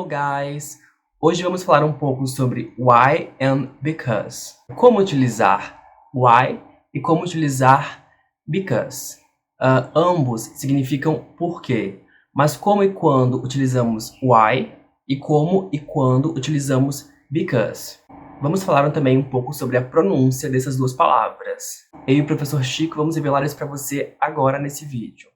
guys! Hoje vamos falar um pouco sobre why and because. Como utilizar why e como utilizar because. Ambos significam porquê, mas como e quando utilizamos why e como e quando utilizamos because. Vamos falar também um pouco sobre a pronúncia dessas duas palavras. Eu e o professor Chico vamos revelar isso para você agora nesse vídeo.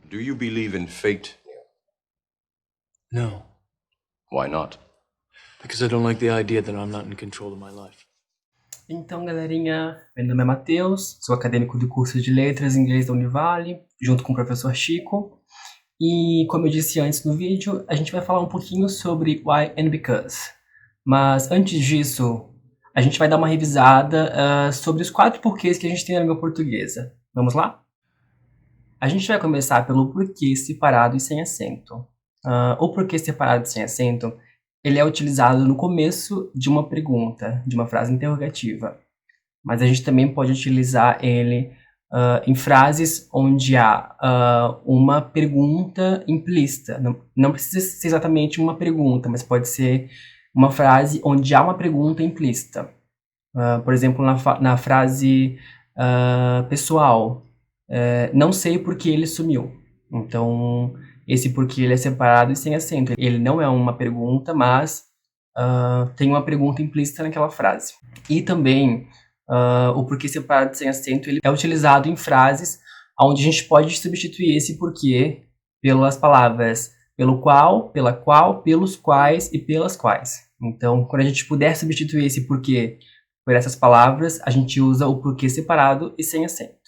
Do you believe in fate? No, Why not? because I don't like the idea that I'm not in control of my life. Então, galerinha, meu nome é Matheus, sou acadêmico do curso de Letras em Inglês da Univale, junto com o professor Chico. E, como eu disse antes no vídeo, a gente vai falar um pouquinho sobre why and because. Mas, antes disso, a gente vai dar uma revisada sobre os 4 porquês que a gente tem na língua portuguesa. Vamos lá? A gente vai começar pelo porquê separado e sem acento. O porquê separado e sem acento, ele é utilizado no começo de uma pergunta, de uma frase interrogativa. Mas a gente também pode utilizar ele em frases onde há uma pergunta implícita. Não precisa ser exatamente uma pergunta, mas pode ser uma frase onde há uma pergunta implícita. Por exemplo, na frase pessoal. Não sei por que ele sumiu. Então, esse porquê ele é separado e sem acento. Ele não é uma pergunta, mas tem uma pergunta implícita naquela frase. E também, o porquê separado e sem acento ele é utilizado em frases onde a gente pode substituir esse porquê pelas palavras pelo qual, pela qual, pelos quais e pelas quais. Então, quando a gente puder substituir esse porquê por essas palavras, a gente usa o porquê separado e sem acento.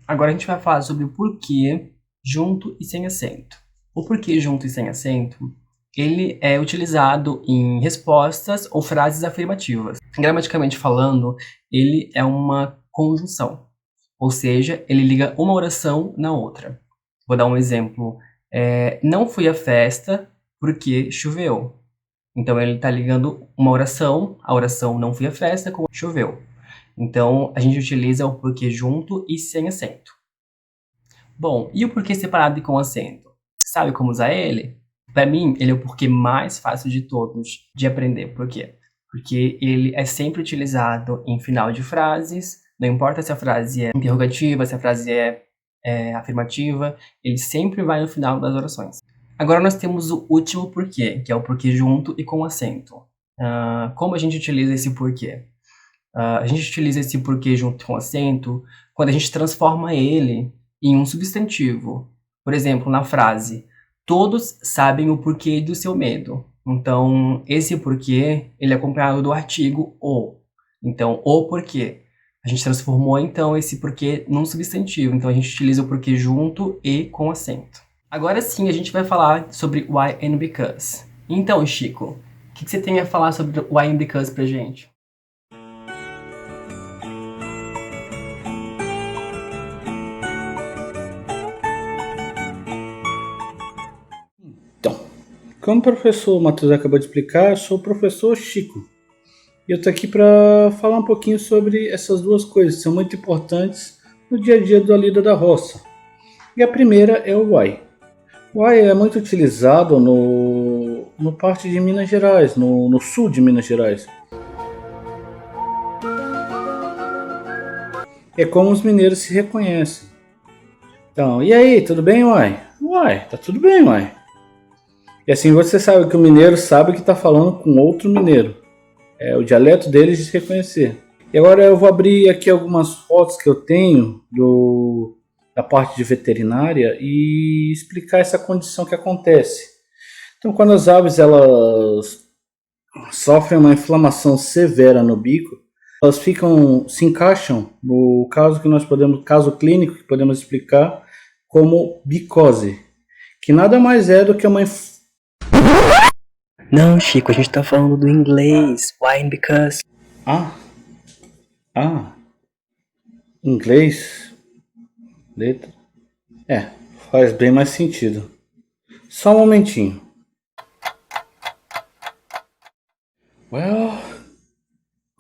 Agora a gente vai falar sobre o porquê junto e sem acento. O porquê junto e sem acento, ele é utilizado em respostas ou frases afirmativas. Gramaticalmente falando, ele é uma conjunção. Ou seja, ele liga uma oração na outra. Vou dar um exemplo. Não fui à festa porque choveu. Então ele está ligando uma oração, a oração não fui à festa, com choveu. Então, a gente utiliza o porquê junto e sem acento. Bom, e o porquê separado e com acento? Sabe como usar ele? Para mim, ele é o porquê mais fácil de todos de aprender. Por quê? Porque ele é sempre utilizado em final de frases, não importa se a frase é interrogativa, se a frase é afirmativa, ele sempre vai no final das orações. Agora nós temos o último porquê, que é o porquê junto e com acento. Como a gente utiliza esse porquê? A gente utiliza esse porquê junto com acento quando a gente transforma ele em um substantivo. Por exemplo, na frase, todos sabem o porquê do seu medo. Então, esse porquê, ele é acompanhado do artigo o. Então, o porquê. A gente transformou, então, esse porquê num substantivo. Então, a gente utiliza o porquê junto e com acento. Agora sim, a gente vai falar sobre why and because. Então, Chico, o que você tem a falar sobre why and because pra gente? Como o professor Matheus acabou de explicar, eu sou o professor Chico. E eu estou aqui para falar um pouquinho sobre essas duas coisas que são muito importantes no dia a dia da lida da roça. E a primeira é o why. O why é muito utilizado no parte de Minas Gerais, no sul de Minas Gerais. É como os mineiros se reconhecem. Então, e aí, tudo bem, why? Why, tá tudo bem, why? E assim você sabe que o mineiro sabe que está falando com outro mineiro. É o dialeto deles de se reconhecer. E agora eu vou abrir aqui algumas fotos que eu tenho da parte de veterinária e explicar essa condição que acontece. Então, quando as aves elas sofrem uma inflamação severa no bico, elas se encaixam no caso clínico que podemos explicar como bicose, que nada mais é do que uma Não, Chico, a gente tá falando do inglês. Why and because. Inglês. Letra. Faz bem mais sentido. Só um momentinho. Well,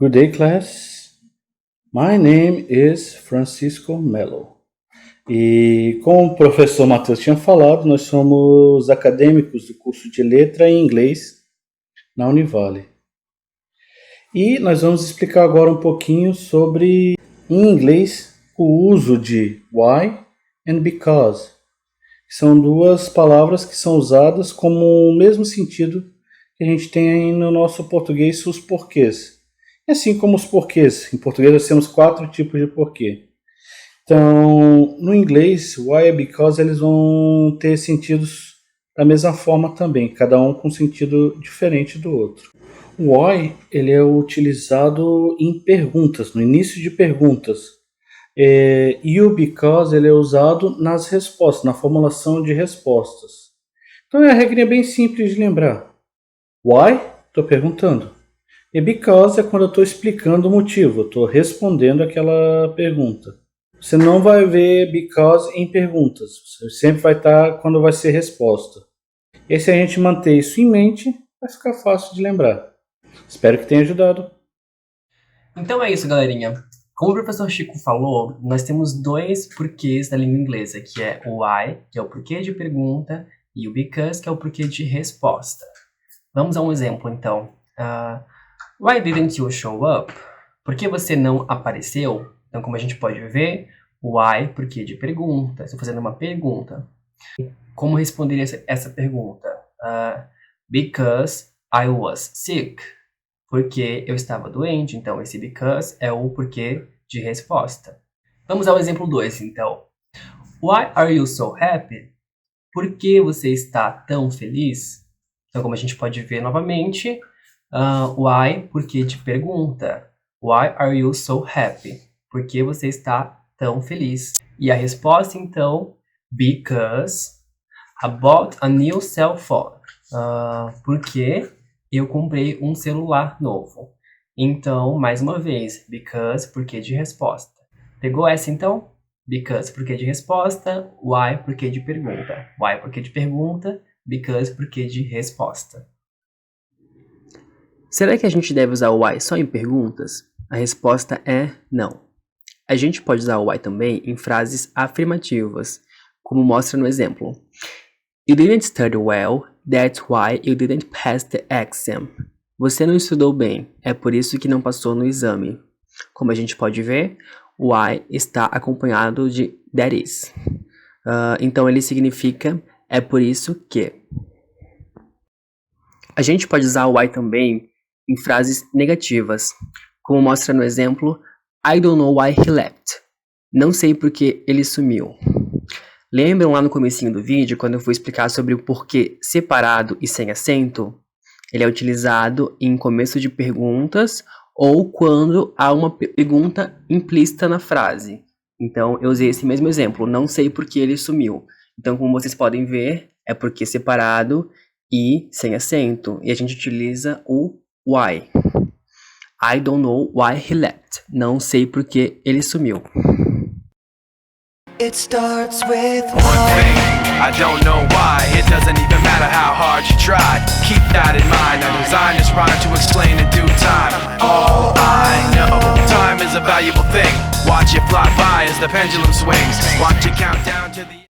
Good day, class. My name is Francisco Melo. E como o professor Matheus tinha falado, nós somos acadêmicos do curso de letra em inglês na Univale. E nós vamos explicar agora um pouquinho sobre, em inglês, o uso de why and because. São duas palavras que são usadas como o mesmo sentido que a gente tem aí no nosso português, os porquês. E assim como os porquês, em português nós temos 4 tipos de porquê. Então, no inglês, why e because, eles vão ter sentidos da mesma forma também, cada um com sentido diferente do outro. O why, ele é utilizado em perguntas, no início de perguntas. E o because, ele é usado nas respostas, na formulação de respostas. Então é a regrinha bem simples de lembrar. Why? Estou perguntando. E because é quando eu estou explicando o motivo, eu estou respondendo aquela pergunta. Você não vai ver because em perguntas, você sempre vai estar quando vai ser resposta. E se a gente manter isso em mente, vai ficar fácil de lembrar. Espero que tenha ajudado. Então é isso, galerinha. Como o professor Chico falou, nós temos 2 porquês da língua inglesa, que é o why, que é o porquê de pergunta, e o because, que é o porquê de resposta. Vamos a um exemplo, então. Why didn't you show up? Por que você não apareceu? Então, como a gente pode ver, why, porquê de pergunta. Estou fazendo uma pergunta. Como responder essa pergunta? Because I was sick. Porque eu estava doente. Então, esse because é o porquê de resposta. Vamos ao exemplo 2, então. Why are you so happy? Por que você está tão feliz? Então, como a gente pode ver novamente, why, porquê de pergunta. Why are you so happy? Por que você está tão feliz? E a resposta, então, because I bought a new cell phone. Porque eu comprei um celular novo. Então, mais uma vez, because, porquê de resposta. Pegou essa, então? Because, porquê de resposta. Why, porquê de pergunta. Why, porquê de pergunta. Because, porquê de resposta. Será que a gente deve usar o why só em perguntas? A resposta é não. A gente pode usar o why também em frases afirmativas, como mostra no exemplo. You didn't study well, that's why you didn't pass the exam. Você não estudou bem, é por isso que não passou no exame. Como a gente pode ver, o why está acompanhado de that is. Então ele significa é por isso que. A gente pode usar o why também em frases negativas, como mostra no exemplo, I don't know why he left. Não sei porque ele sumiu. Lembram lá no comecinho do vídeo, quando eu fui explicar sobre o porquê separado e sem acento? Ele é utilizado em começo de perguntas ou quando há uma pergunta implícita na frase. Então, eu usei esse mesmo exemplo, não sei porque ele sumiu. Então, como vocês podem ver, é porque separado e sem acento. E a gente utiliza o why. I don't know why he left. Não sei porque ele sumiu. It starts with one thing. I don't know why. It doesn't even matter how hard you try. Keep that in mind. I designed this rhyme to explain in due time. All I know, time is a valuable thing. Watch it fly by as the pendulum swings. Watch it count down to the